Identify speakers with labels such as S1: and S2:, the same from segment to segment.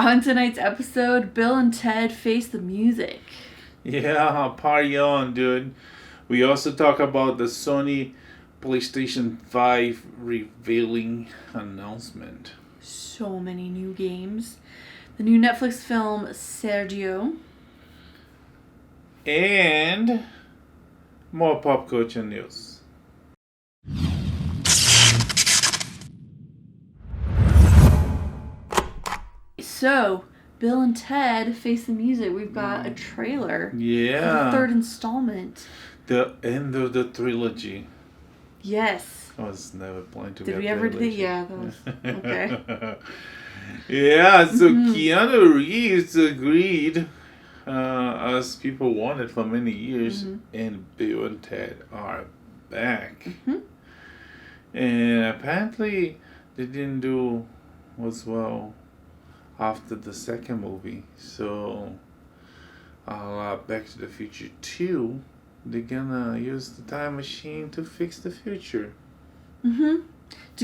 S1: On tonight's episode, Bill and Ted face the music.
S2: Yeah, party on, dude. We also talk about the Sony PlayStation 5 revealing announcement.
S1: So many new games. The new Netflix film, Sergio.
S2: And more pop culture news.
S1: So, Bill and Ted face the music. We've got a trailer.
S2: Yeah.
S1: For the third installment.
S2: The end of the trilogy.
S1: Yes.
S2: I was never planning to
S1: Did
S2: be
S1: we
S2: a
S1: ever do
S2: trilogy.
S1: Yeah, that was okay.
S2: Yeah, so Keanu Reeves agreed, as people wanted for many years, and Bill and Ted are back. And apparently they didn't do as well after the second movie. So, Back to the Future 2, they're gonna use the time machine to fix the future.
S1: To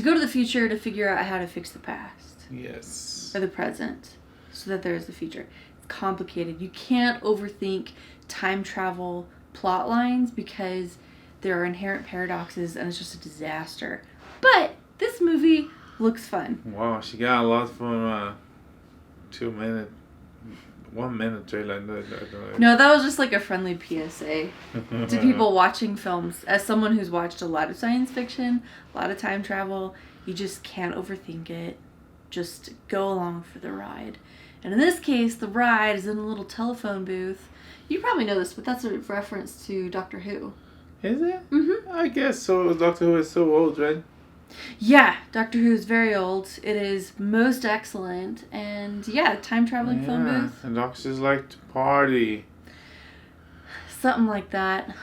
S1: go to the future to figure out how to fix the past.
S2: Yes.
S1: Or the present. So that there is the future. It's complicated. You can't overthink time travel plot lines because there are inherent paradoxes and it's just a disaster. But this movie looks fun.
S2: Wow, she got a lot from 1 minute trailer.
S1: No, that was just like a friendly PSA to people watching films. As someone who's watched a lot of science fiction, a lot of time travel, you just can't overthink it. Just go along for the ride. And in this case, the ride is in a little telephone booth. You probably know this, but that's a reference to Doctor Who.
S2: Is it? I guess so. Doctor Who is so old, right?
S1: Yeah, Doctor Who is very old. It is most excellent. And yeah, time traveling phone booth.
S2: And doctors like to party.
S1: Something like that.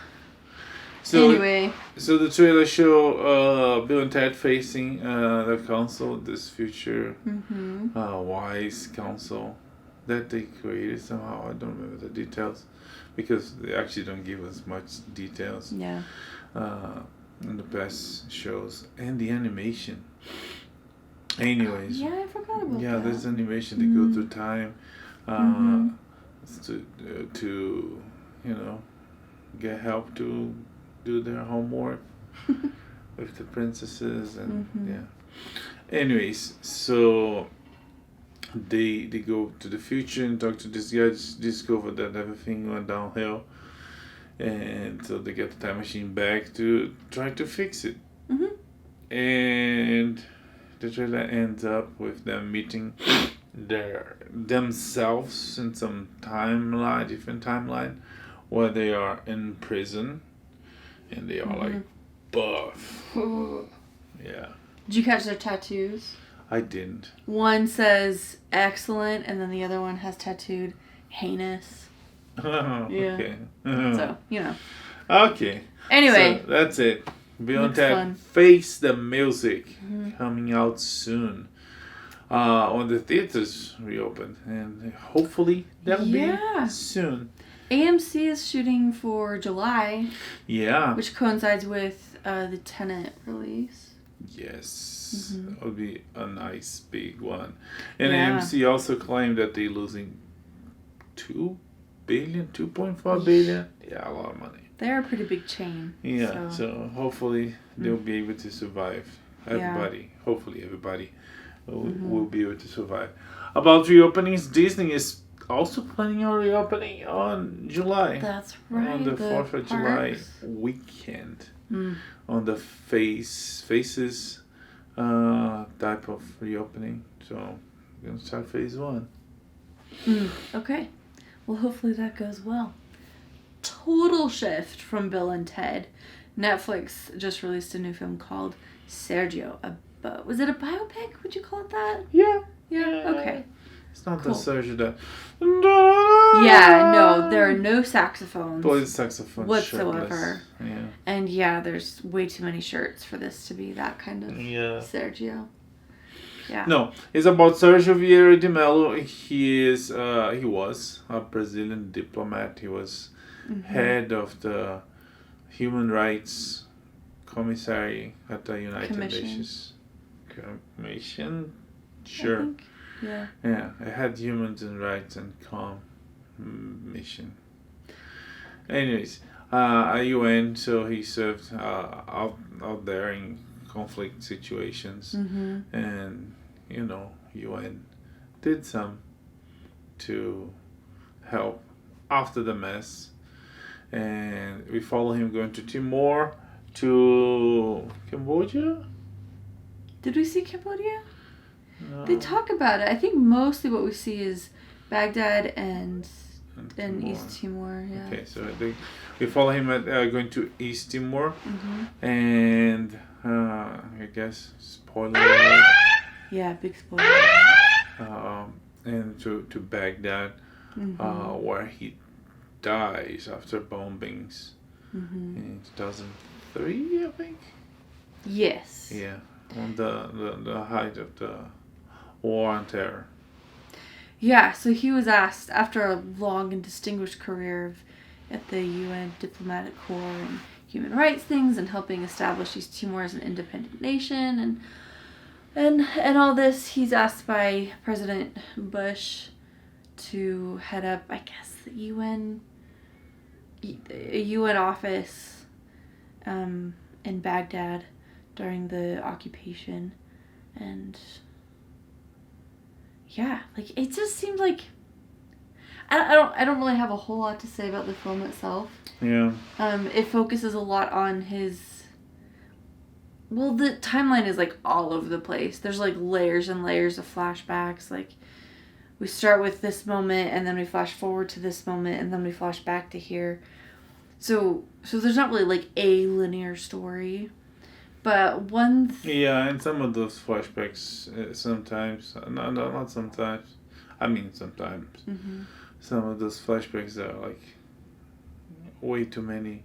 S2: So,
S1: anyway.
S2: So the trailer show Bill and Ted facing the council, this future wise council that they created somehow. I don't remember the details because they actually don't give us much details.
S1: Yeah.
S2: In the past shows and the animation. Anyways.
S1: Yeah, I forgot about that.
S2: Yeah, there's animation. They go through time to get help to do their homework with the princesses and yeah. Anyways, so they go to the future and talk to this guy, discover that everything went downhill. And so they get the time machine back to try to fix it. And the trailer ends up with them meeting themselves in some different timeline, where they are in prison. And they are like buff. Yeah.
S1: Did you catch their tattoos?
S2: I didn't.
S1: One says excellent, and then the other one has tattooed heinous.
S2: Oh,
S1: yeah.
S2: Okay.
S1: So,
S2: Okay.
S1: Anyway.
S2: So that's it. Beyond
S1: fun.
S2: that, Face the Music coming out soon. When the theaters reopen. And hopefully that'll be soon.
S1: AMC is shooting for July.
S2: Yeah.
S1: Which coincides with the Tenet release.
S2: Yes. That would be a nice big one. And AMC also claimed that they're losing $2.4 billion. Yeah, a lot of money.
S1: They're a pretty big chain.
S2: Yeah, so hopefully they'll be able to survive. Everybody, hopefully everybody will be able to survive. About reopenings, Disney is also planning on reopening on July.
S1: That's right.
S2: On the 4th of July weekend. On the Faces type of reopening. So we're going to start phase 1.
S1: Okay. Well, hopefully that goes well. Total shift from Bill and Ted. Netflix just released a new film called Sergio. Was it a biopic? Would you call it that?
S2: Yeah.
S1: Okay.
S2: It's not the Sergio that...
S1: Yeah, no, there are no saxophones.
S2: Boy, saxophone
S1: whatsoever.
S2: Yeah.
S1: And yeah, there's way too many shirts for this to be that kind of Sergio. Yeah.
S2: No, it's about Sergio Vieira de Mello. He was a Brazilian diplomat. He was head of the Human Rights Commissary at the United Nations. Commission? Sure.
S1: Yeah.
S2: Yeah, it had humans and rights and calm mission. Anyways, UN, so he served out there in conflict situations, and UN did some to help after the mess, and we follow him going to Timor, to Cambodia.
S1: Did we see Cambodia?
S2: No.
S1: They talk about it. I think mostly what we see is Baghdad and East Timor. Yeah.
S2: Okay, so we follow him at going to East Timor, and I guess spoiler alert.
S1: Yeah, big spoiler.
S2: And to Baghdad, where he dies after bombings in 2003, I think.
S1: Yes.
S2: Yeah, on the height of the war on terror.
S1: Yeah, so he was asked, after a long and distinguished career at the UN Diplomatic Corps and human rights things and helping establish East Timor as an independent nation and all this, he's asked by President Bush to head up, I guess, the UN office in Baghdad during the occupation. And yeah, like, it just seemed like I don't really have a whole lot to say about the film itself.
S2: Yeah.
S1: It focuses a lot on his. Well, the timeline is like all over the place. There's like layers and layers of flashbacks. Like, we start with this moment and then we flash forward to this moment and then we flash back to here. So there's not really like a linear story. But
S2: yeah, and some of those flashbacks sometimes, not sometimes, I mean sometimes, some of those flashbacks are like way too many.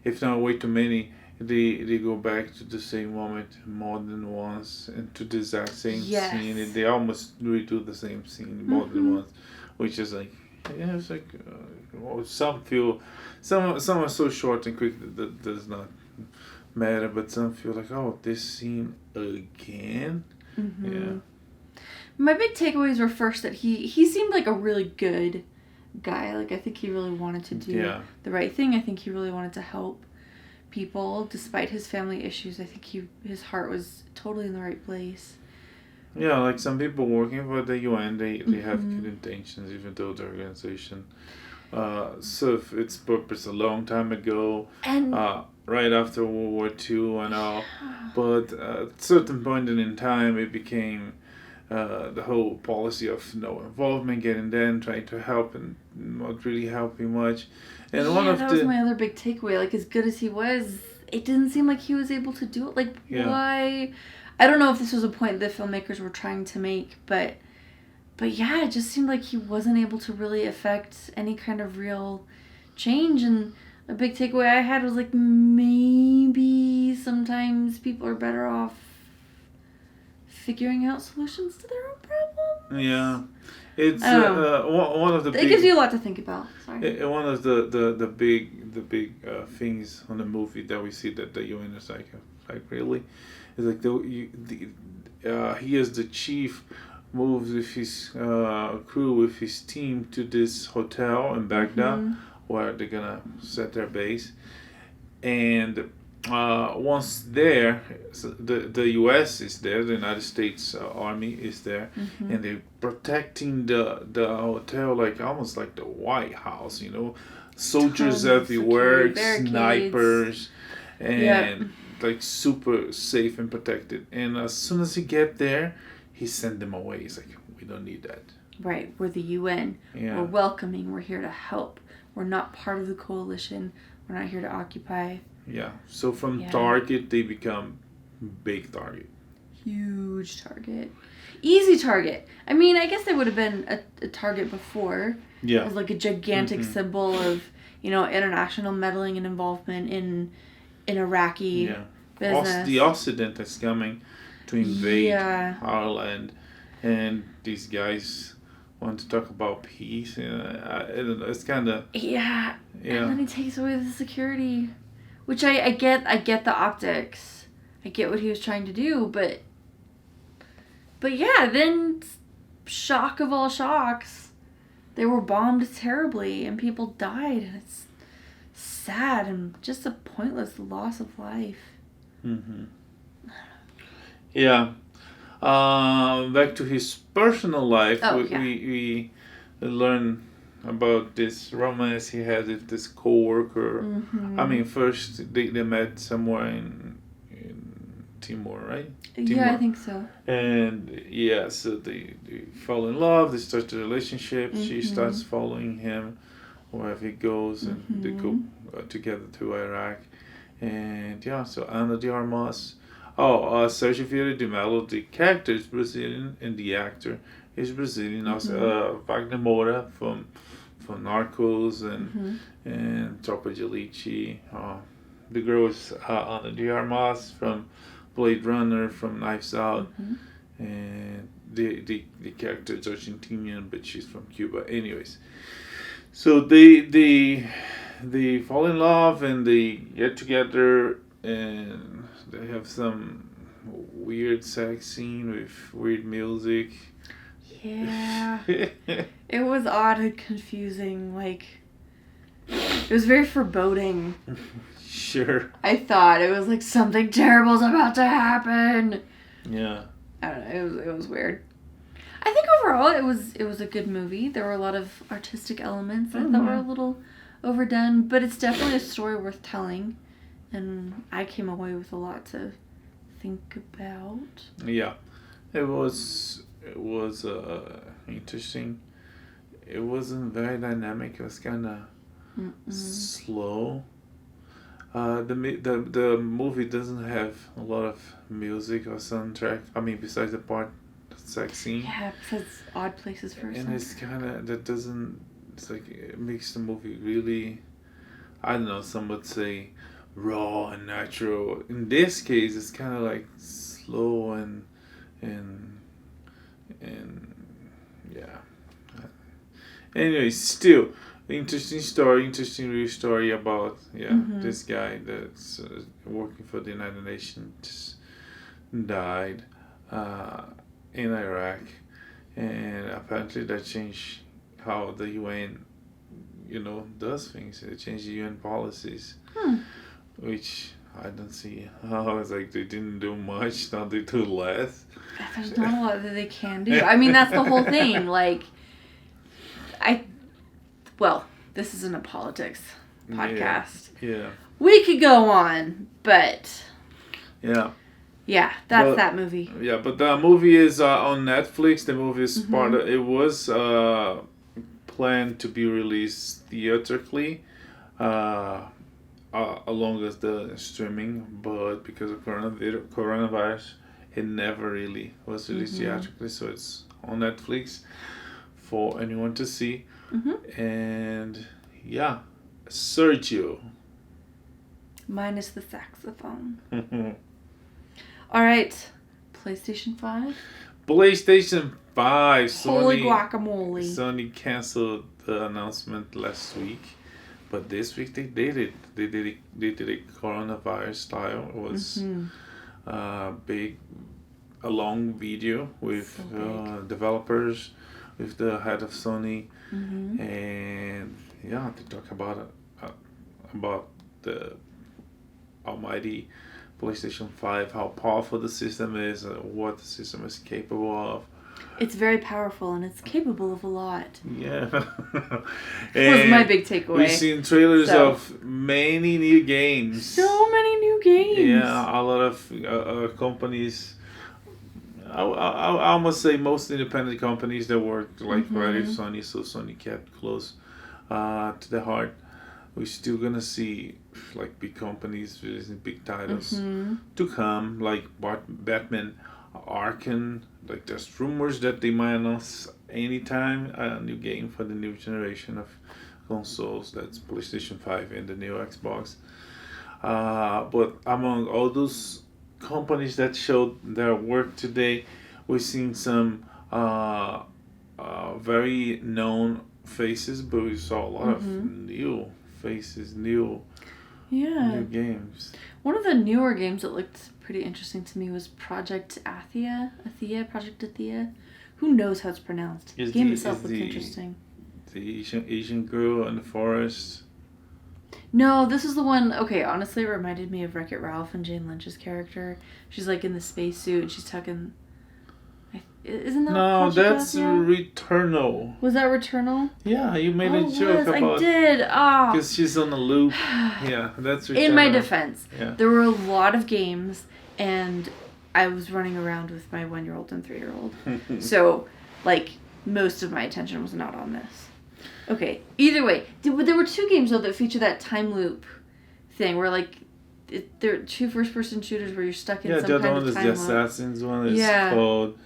S2: If not way too many, they go back to the same moment more than once and to the exact same scene. And they almost redo the same scene more than once, which is like, yeah, it's like some are so short and quick that does not matter, but some feel like, oh, this scene again. Yeah.
S1: My big takeaways were first that he seemed like a really good guy. Like, I think he really wanted to do the right thing. I think he really wanted to help people despite his family issues. I think his heart was totally in the right place.
S2: Yeah, like some people working for the UN, they have good intentions, even though the organization served its purpose a long time ago,
S1: and
S2: right after World War II and all. But at a certain point in time, it became the whole policy of no involvement, getting there and trying to help and not really helping much. And
S1: that was my other big takeaway. Like, as good as he was, it didn't seem like he was able to do it. Like, why? I don't know if this was a point the filmmakers were trying to make, but yeah, it just seemed like he wasn't able to really affect any kind of real change. And a big takeaway I had was like, maybe sometimes people are better off figuring out solutions to their own problems.
S2: Yeah. It's one of the
S1: it gives you a lot to think about. Sorry.
S2: One of the big things on the movie that we see that the UN is like really is like he as the chief moves with his crew, with his team, to this hotel in Baghdad where they're gonna set their base, and once there, so the U.S. is there, the United States Army is there, and they're protecting the hotel like almost like the White House, soldiers everywhere, snipers, and like super safe and protected. And as soon as he get there, he sent them away. He's like, we don't need that.
S1: Right, we're the UN. Yeah. We're welcoming. We're here to help. We're not part of the coalition. We're not here to occupy.
S2: Yeah. So from target, they become big target.
S1: Huge target. Easy target. I mean, I guess they would have been a target before.
S2: Yeah.
S1: It was like a gigantic symbol of, international meddling and involvement in Iraqi business.
S2: The Occident is coming to invade our land, and these guys want to talk about peace. It's kind of... Yeah. And
S1: then he takes away the security. Which I get the optics. I get what he was trying to do, but yeah, then shock of all shocks, they were bombed terribly and people died, and it's sad and just a pointless loss of life.
S2: Mm-hmm. Yeah. Back to his personal life, we learn about this romance he had with this co-worker.
S1: Mm-hmm.
S2: I mean, first they met somewhere in Timor, right?
S1: Yeah,
S2: Timor.
S1: I think so.
S2: And yeah, so they fall in love, they start a relationship, she starts following him wherever he goes, and they go together to Iraq. And yeah, so Ana de Armas. Sergio Vieira de Mello, the character is Brazilian and the actor is Brazilian. Also, Wagner Moura from Narcos and Tropa de Elite. The girl is Ana de Armas from Blade Runner, from Knives Out. And the character is Argentinian, but she's from Cuba. Anyways, so they fall in love and they get together, and they have some weird sex scene with weird music.
S1: Yeah. It was odd and confusing. Like, it was very foreboding.
S2: Sure.
S1: I thought it was like something terrible's about to happen.
S2: Yeah.
S1: I don't know. It was weird. I think overall it was a good movie. There were a lot of artistic elements I thought were a little overdone, but it's definitely a story worth telling, and I came away with a lot to think about.
S2: Yeah, it was interesting. It wasn't very dynamic. It was kind of slow. The movie doesn't have a lot of music or soundtrack. I mean, besides the sex scene.
S1: Yeah, besides odd places for.
S2: And it's kind of it's like it makes the movie really, I don't know. Some would say raw and natural. In this case, it's kind of like slow and yeah. Anyway, still interesting real story about this guy that's working for the United Nations died in Iraq, and apparently that changed how the UN does things. It changed the UN policies, which I don't see how. It's like they didn't do much, now they do less.
S1: There's not a lot that they can do. I mean, that's the whole thing. Like, this isn't a politics podcast.
S2: Yeah.
S1: We could go on, but
S2: yeah,
S1: that's that movie.
S2: Yeah, but the movie is on Netflix. The movie is part of. It was planned to be released theatrically, along with the streaming, but because of coronavirus, it never really was released theatrically. So it's on Netflix for anyone to see. And yeah, Sergio.
S1: Minus the saxophone. All right, PlayStation 5.
S2: PlayStation 5.
S1: Holy guacamole.
S2: Sony canceled the announcement last week, but this week they did it. They did it coronavirus style. It was a long video with developers, with the head of Sony, and they talk about the almighty PlayStation 5, how powerful the system is, what the system is capable of.
S1: It's very powerful and it's capable of a lot.
S2: Yeah.
S1: That was my big takeaway.
S2: We've seen trailers of many new games.
S1: So many new games.
S2: Yeah, a lot of companies. I must say most independent companies that work right with Sony, so Sony kept close to the heart. We're still gonna see like big companies releasing big titles to come, like Batman Arkham. Like there's rumors that they might announce anytime a new game for the new generation of consoles. That's PlayStation 5 and the new Xbox. But among all those companies that showed their work today, we've seen some very known faces, but we saw a lot of new faces, new games. One
S1: of the newer games that looked pretty interesting to me was Project Athia, who Who knows how it's pronounced? The game itself looks
S2: the
S1: interesting.
S2: The Asian girl in the forest.
S1: No, this is the one. Okay, honestly, it reminded me of Wreck-It Ralph and Jane Lynch's character. She's like in the spacesuit and she's tucking. Isn't that?
S2: No, that's Returnal.
S1: Was that Returnal?
S2: Yeah, you made a joke about.
S1: I did. Ah.
S2: Because she's on a loop. Yeah, that's Returnal.
S1: In my defense,
S2: yeah.
S1: There were a lot of games, and I was running around with my 1-year-old and 3-year-old, so like most of my attention was not on this. Okay. Either way, there were 2 games though that feature that time loop thing where like there are 2 first-person shooters where you're stuck in some kind of time loop. Yeah, the other one is the
S2: Assassin's one. It's called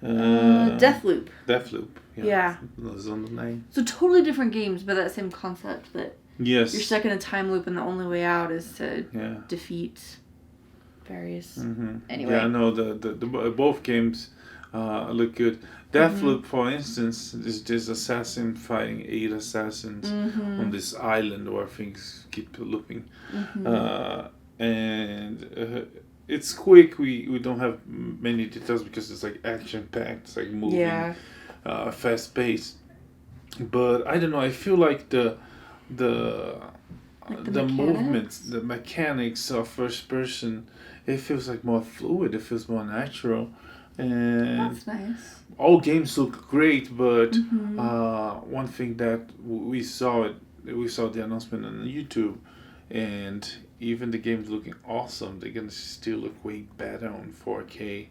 S1: Deathloop.
S2: Deathloop.
S1: Yeah.
S2: That's on the name.
S1: So totally different games, but that same concept that
S2: yes,
S1: you're stuck in a time loop and the only way out is to defeat various.
S2: Mm-hmm.
S1: Anyway.
S2: Yeah, no, the both games look good. Deathloop, for instance, is this assassin fighting 8 assassins on this island where things keep looping. And it's quick. We don't have many details because it's like action packed. It's like moving, fast paced. But I don't know. I feel like the movements, the mechanics of first person, it feels like more fluid. It feels more natural. And
S1: that's nice.
S2: All games look great, but one thing that we saw the announcement on YouTube, and even the game's looking awesome. They're gonna still look way better on 4K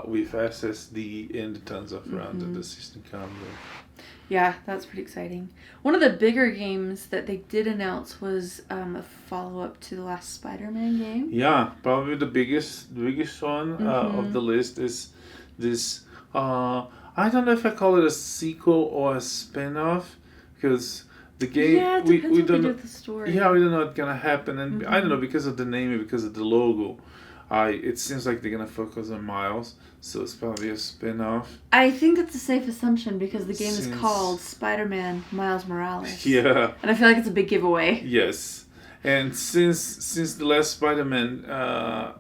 S2: with SSD and tons of RAM that the system comes with.
S1: Yeah, that's pretty exciting. One of the bigger games that they did announce was a follow-up to the last Spider-Man game. Yeah,
S2: probably the biggest one of the list is this. I don't know if I call it a sequel or a spin-off, because the game we don't know the story. Yeah, we don't know what's gonna happen, and I don't know, because of the name and because of the logo. It seems like they're gonna focus on Miles, so it's probably a spin-off.
S1: I think that's a safe assumption because the game is called Spider-Man Miles Morales.
S2: Yeah.
S1: And I feel like it's a big giveaway.
S2: Yes. And since the last Spider-Man,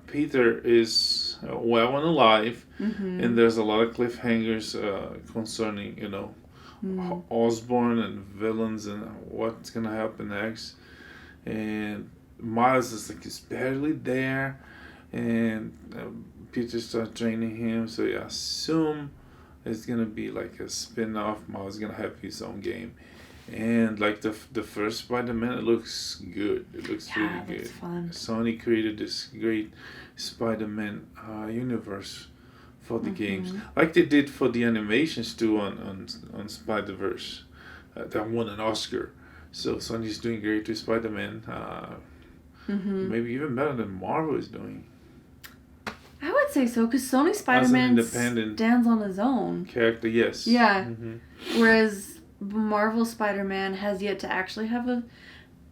S2: Peter is well and alive, and there's a lot of cliffhangers concerning, Osborn and villains and what's gonna happen next. And Miles is barely there. And Peter starts training him, so I assume it's gonna be like a spin-off. Miles is gonna have his own game, and like the first Spider-Man, it looks good. It looks really good.
S1: It's fun.
S2: Sony created this great Spider-Man universe for the games, like they did for the animations too on Spider-Verse. That won an Oscar, so Sony's doing great with Spider-Man. Maybe even better than Marvel is doing.
S1: I would say so, because Sony Spider-Man stands on his own.
S2: Character, yes.
S1: Yeah. Whereas Marvel Spider-Man has yet to actually have a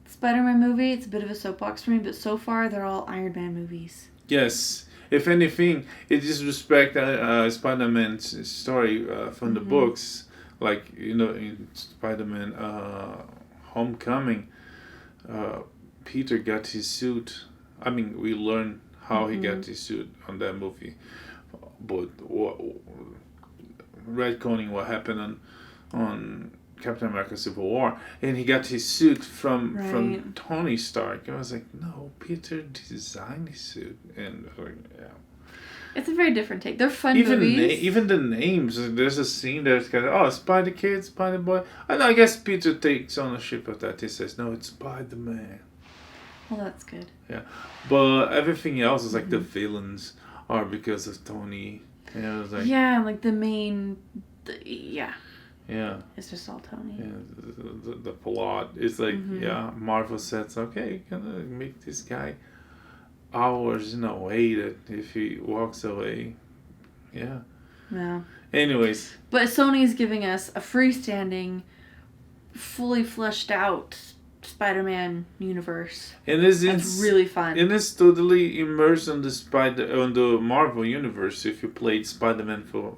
S1: Spider-Man movie. It's a bit of a soapbox for me, but so far they're all Iron Man movies.
S2: Yes. If anything, it disrespects Spider-Man's story from the books. Like, in Spider-Man Homecoming, Peter got his suit. I mean, we learn how he got his suit on that movie, but retconning what happened on Captain America: Civil War, and he got his suit from Tony Stark. I was like, no, Peter designed his suit, and
S1: it's a very different take. They're fun movies.
S2: Even the names. There's a scene that's got Spider Kid, Spider Boy, and I guess Peter takes ownership of that. He says, no, it's Spider-Man.
S1: Well, that's good.
S2: Yeah, but everything else is like the villains are because of Tony. It's like
S1: like the main. Yeah. It's just all Tony.
S2: Yeah, the plot is like Marvel says, okay, gonna make this guy hours in a way that if he walks away,
S1: Yeah.
S2: Anyways.
S1: But Sony's giving us a freestanding, fully fleshed out Spider-Man universe.
S2: And
S1: it's really fun.
S2: And it's totally immersed on the Marvel universe. If you played Spider-Man for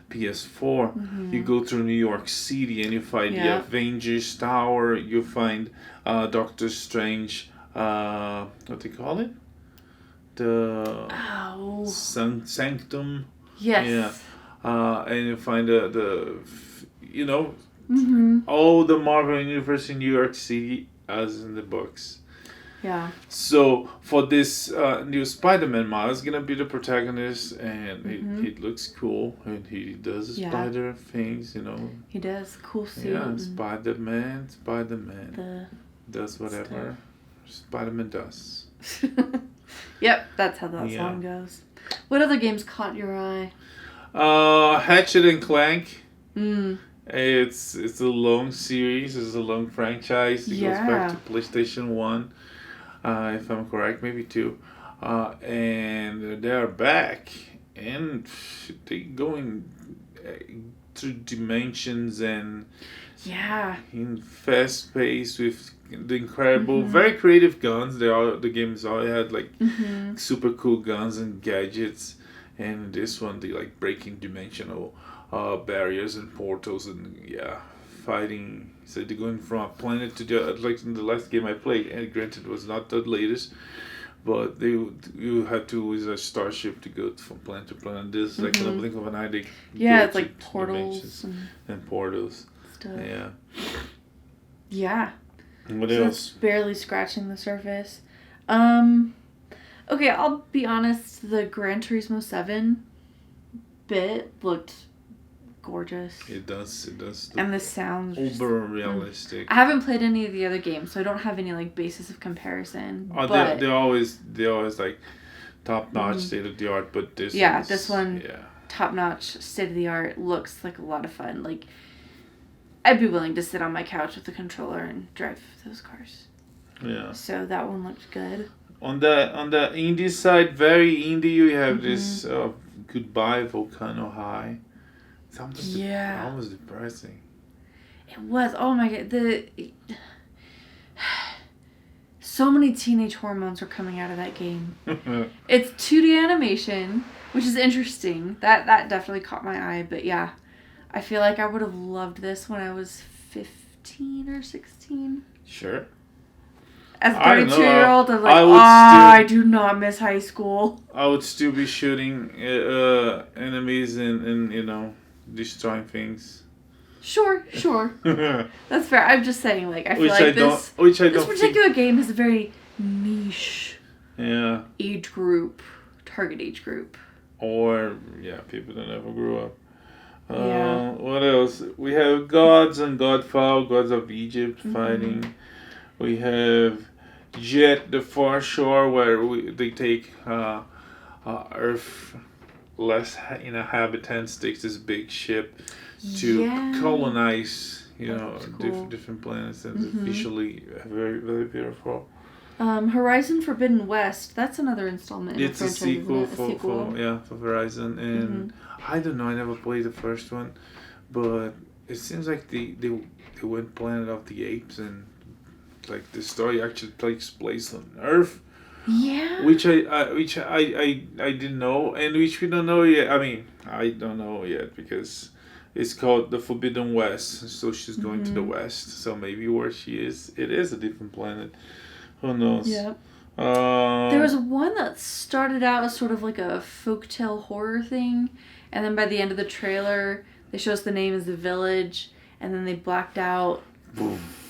S2: PS4, you go through New York City and you find the Avengers Tower. You find Doctor Strange. What do you call it? The Sanctum.
S1: Yes.
S2: and you find you know,
S1: Mm-hmm.
S2: all the Marvel universe in New York City as in the books.
S1: Yeah.
S2: So for this new Spider-Man, Miles is gonna be the protagonist, and
S1: Mm-hmm.
S2: he looks cool, and he does
S1: Yeah.
S2: spider things, you know.
S1: He does. Cool suit.
S2: Yeah,
S1: and
S2: Spider-Man
S1: the
S2: does whatever Spider-Man does.
S1: Yep, that's how that
S2: Yeah.
S1: song goes. What other games caught your eye?
S2: Hatchet and Clank.
S1: Mm.
S2: It's a long series. It's a long franchise. It goes back to PlayStation 1, if I'm correct, maybe 2. And they are back, and they going through dimensions and
S1: Yeah.
S2: in fast pace with the incredible, very creative guns. The games all had like super cool guns and gadgets, and this one they like breaking dimensional barriers and portals and fighting. So they're going from a planet to the, like in the last game I played, and granted it was not the latest, but you had to use a starship to go from planet to planet. This like in a blink of an eye, they go
S1: it's like
S2: to
S1: portals
S2: dimensions and portals.
S1: stuff.
S2: Yeah.
S1: Yeah.
S2: What
S1: So
S2: else?
S1: it's barely scratching the surface. Okay, I'll be honest. The Gran Turismo 7 bit looked gorgeous.
S2: It does.
S1: And the sounds.
S2: Uber realistic.
S1: I haven't played any of the other games, so I don't have any like basis of comparison.
S2: Oh,
S1: but
S2: they're always like top notch, state of the art. But this
S1: one top notch, state of the art, looks like a lot of fun. Like I'd be willing to sit on my couch with the controller and drive those cars.
S2: Yeah.
S1: So that one looked good.
S2: On the indie side, very indie, you have this Goodbye Volcano High. It's almost depressing.
S1: It was. Oh my god. So many teenage hormones are coming out of that game. It's 2D animation, which is interesting. That definitely caught my eye. But yeah, I feel like I would have loved this when I was 15 or 16.
S2: Sure.
S1: As a 32-year-old, I'm like, I do not miss high school.
S2: I would still be shooting enemies and destroying things.
S1: Sure. That's fair. I'm just saying, like, I feel this particular game is a very niche age group, target age group.
S2: Or, people that never grew up. What else? We have Gods and Godfall, Gods of Egypt fighting. We have Jet, the Far Shore, where they take Earth less inhabitants, takes this big ship to colonize, cool. different planets, and it's visually very, very beautiful.
S1: Horizon Forbidden West, that's another installment.
S2: It's a sequel for Horizon, and I don't know, I never played the first one, but it seems like they went Planet of the Apes, and like the story actually takes place on Earth.
S1: Yeah.
S2: Which I didn't know, and which we don't know yet. I mean, I don't know yet because it's called the Forbidden West. So she's going to the West. So maybe where she is, it is a different planet. Who knows?
S1: Yeah. There was one that started out as sort of like a folktale horror thing, and then by the end of the trailer, they show us the name is the village, and then they blacked out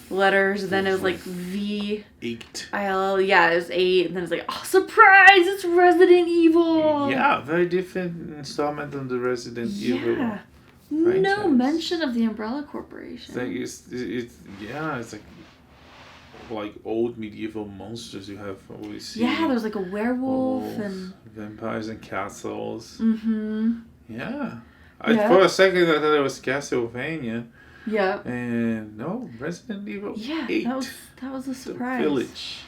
S1: letters, and then it was like VIII. Yeah, it was 8, and then it's like, oh, surprise, it's Resident Evil.
S2: Yeah, very different installment on the Resident Evil.
S1: Yeah. No mention of the Umbrella Corporation.
S2: It's like old medieval monsters you have always seen.
S1: Yeah, there's like a werewolf and
S2: vampires and castles. Yeah.
S1: Yeah.
S2: For a second I thought it was Castlevania.
S1: Yeah.
S2: And no, Resident Evil 8.
S1: that was a surprise.
S2: The Village.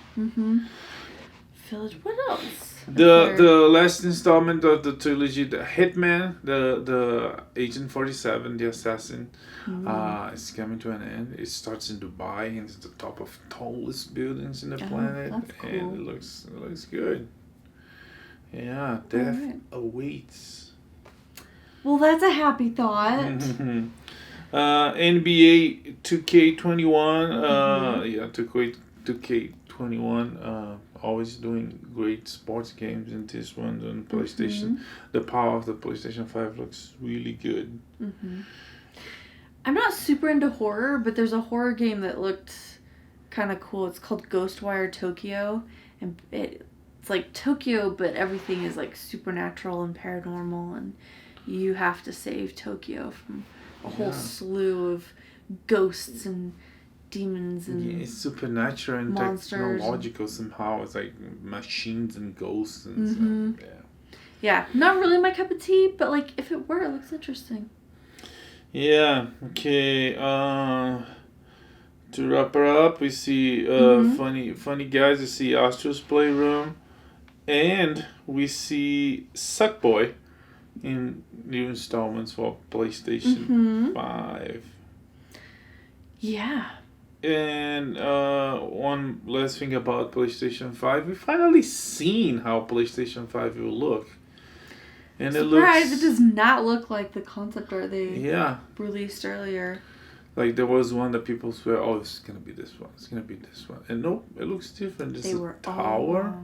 S1: Village. What else?
S2: The last installment of the trilogy, the Hitman, the Agent 47, the assassin, is coming to an end. It starts in Dubai, and it's the top of tallest buildings in the planet,
S1: that's cool.
S2: and it looks good. Yeah, death awaits.
S1: Well, that's a happy thought.
S2: NBA 2K21, 2K21 always doing great sports games in this one on PlayStation. The power of the PlayStation 5 looks really good.
S1: I'm not super into horror, but there's a horror game that looked kind of cool. It's called Ghostwire Tokyo, and it's like Tokyo, but everything is like supernatural and paranormal, and you have to save Tokyo from a whole slew of ghosts and demons and
S2: it's supernatural and
S1: monsters
S2: technological somehow. It's like machines and ghosts and stuff.
S1: Yeah, not really my cup of tea, but like if it were, it looks interesting.
S2: Yeah. Okay. To wrap her up, we see funny guys. We see Astro's Playroom, and we see Sackboy in new installments for PlayStation 5.
S1: Yeah.
S2: And one last thing about PlayStation 5, we finally seen how PlayStation 5 will look. And
S1: surprised it does not look like the concept art they released earlier.
S2: Like there was one that people swear, oh, it's gonna be this one, it's gonna be this one, and nope, it looks different. It's a tower,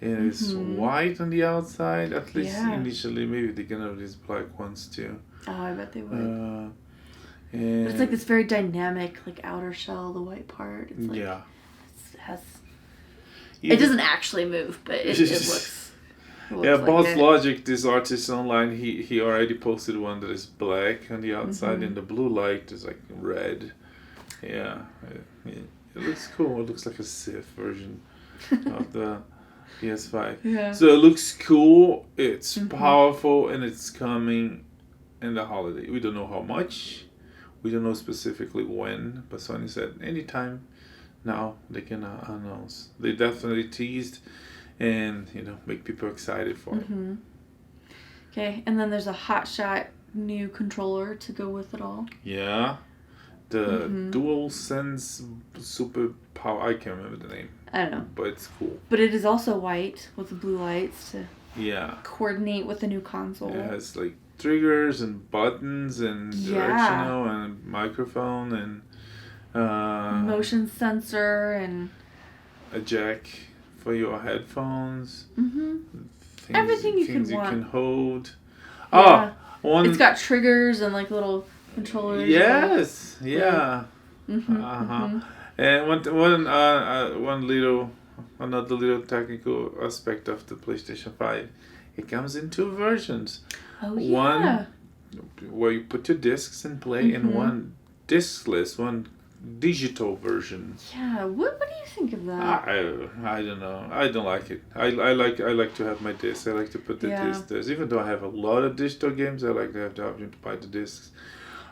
S2: and it's white on the outside. At least initially, maybe they're gonna have these black ones too.
S1: Oh, I bet they would.
S2: And
S1: but it's like this very dynamic, like outer shell, the white part. It's like, it doesn't actually move, but it looks.
S2: Boss Logic, this artist online, he already posted one that is black on the outside and the blue light is like red. Yeah, it looks cool. It looks like a Sith version of the PS5.
S1: Yeah.
S2: So it looks cool, it's powerful, and it's coming in the holiday. We don't know how much, we don't know specifically when, but Sony said anytime now they can announce. They definitely teased and make people excited for it.
S1: Okay, and then there's a hotshot new controller to go with it all.
S2: Yeah, the DualSense Super Power. I can't remember the name.
S1: I don't know,
S2: but it's cool.
S1: But it is also white with the blue lights to coordinate with the new console.
S2: It has like triggers and buttons and directional and microphone and
S1: motion sensor and
S2: a jack for your headphones.
S1: Everything you
S2: things
S1: can want.
S2: You can hold.
S1: Yeah. It's got triggers and like little controllers.
S2: Yes. Yeah. And another little technical aspect of the PlayStation 5, it comes in two versions.
S1: Oh yeah.
S2: One where you put your discs and play, and one discless, one digital version.
S1: Yeah, what do you think of that?
S2: I don't know. I don't like it. I like to have my discs. I like to put the discs there. Even though I have a lot of digital games, I like to have the option to buy the discs.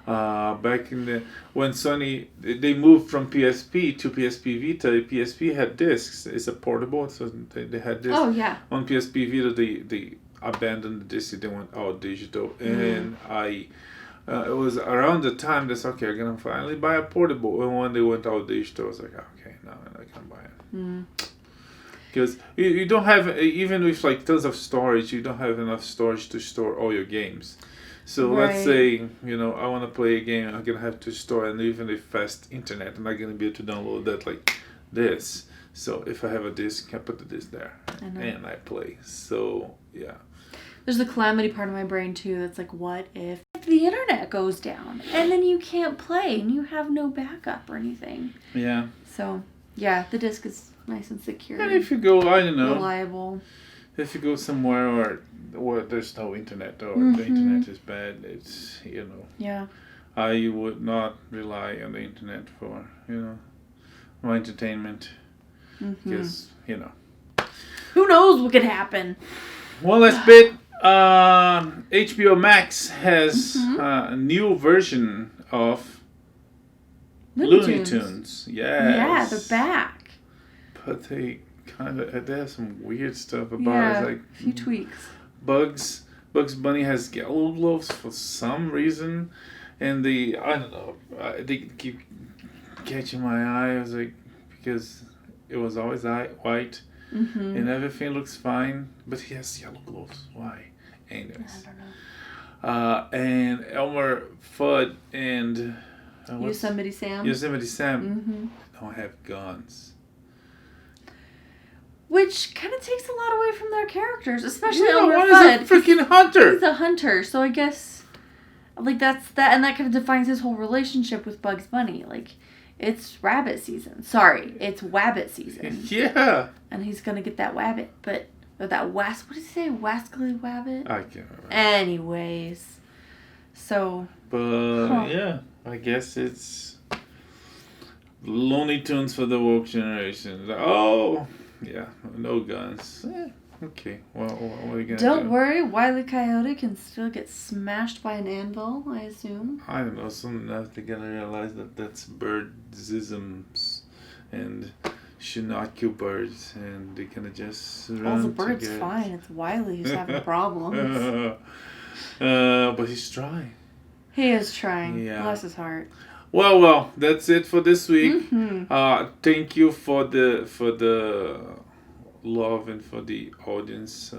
S2: Back in when Sony they moved from PSP to PSP Vita, PSP had discs. It's a portable, so they had discs.
S1: Oh yeah.
S2: On PSP Vita, they abandoned the discs. They went all digital, and it was around the time that's okay. I'm gonna finally buy a portable. And when they went all digital, I was like, okay, now I can buy it. Because you don't have, even with like tons of storage, you don't have enough storage to store all your games. So let's say I want to play a game, I'm gonna have to store, and even if fast internet, I'm not gonna be able to download that like this. So if I have a disc, I put the disc there and I play. So yeah.
S1: There's the calamity part of my brain too that's like, what if the internet goes down and then you can't play and you have no backup or anything?
S2: Yeah.
S1: So, yeah, the disc is nice and secure.
S2: And if you go, I don't know.
S1: Reliable.
S2: If you go somewhere where there's no internet or the internet is bad, it's,
S1: Yeah.
S2: I would not rely on the internet for, my entertainment. Because,
S1: Who knows what could happen?
S2: One last bit. HBO Max has a new version of Looney Tunes. Yes.
S1: Yeah, they're back.
S2: But they have some weird stuff about it. It's like
S1: a few tweaks.
S2: Bugs Bunny has yellow gloves for some reason, and I don't know, they keep catching my eye. I was like, because it was always white. And everything looks fine, but he has yellow gloves. Why? Anyways.
S1: I don't know.
S2: And Elmer, Fudd, and
S1: Yosemite Sam.
S2: Yosemite Sam don't have guns.
S1: Which kind of takes a lot away from their characters, especially
S2: Yeah,
S1: Elmer
S2: one
S1: Fudd.
S2: is a freaking hunter.
S1: He's a hunter, so I guess, like, that's that, and that kind of defines his whole relationship with Bugs Bunny. Like, it's rabbit season. Sorry, it's wabbit season.
S2: Yeah.
S1: And he's gonna get that wabbit, but, or that what did he say? Wascally wabbit?
S2: I can't remember.
S1: Anyways. So.
S2: But, yeah, I guess it's Looney Tunes for the woke generation. Oh, yeah, no guns. Okay, well, what are you going to do?
S1: Don't worry, Wile E. Coyote can still get smashed by an anvil, I assume.
S2: I don't know, soon enough they're going to realize that that's birdsisms and should not kill birds, and they're going to just run
S1: Well, the bird's
S2: together.
S1: fine, it's Wiley who's having problems.
S2: But he's trying.
S1: He is trying,
S2: Yeah.
S1: bless his heart.
S2: Well, that's it for this week.
S1: Mm-hmm.
S2: Thank you for the love and for the audience.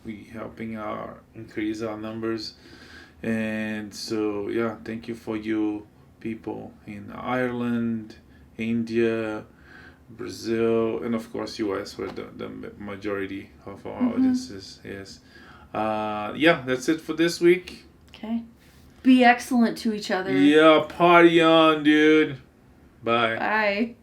S2: We helping increase our numbers, and so yeah, thank you for you people in Ireland, India, Brazil, and of course US, where the majority of our audiences is. Yeah, that's it for this week.
S1: Okay. Be excellent to each other.
S2: Yeah, party on, dude. Bye.
S1: Bye.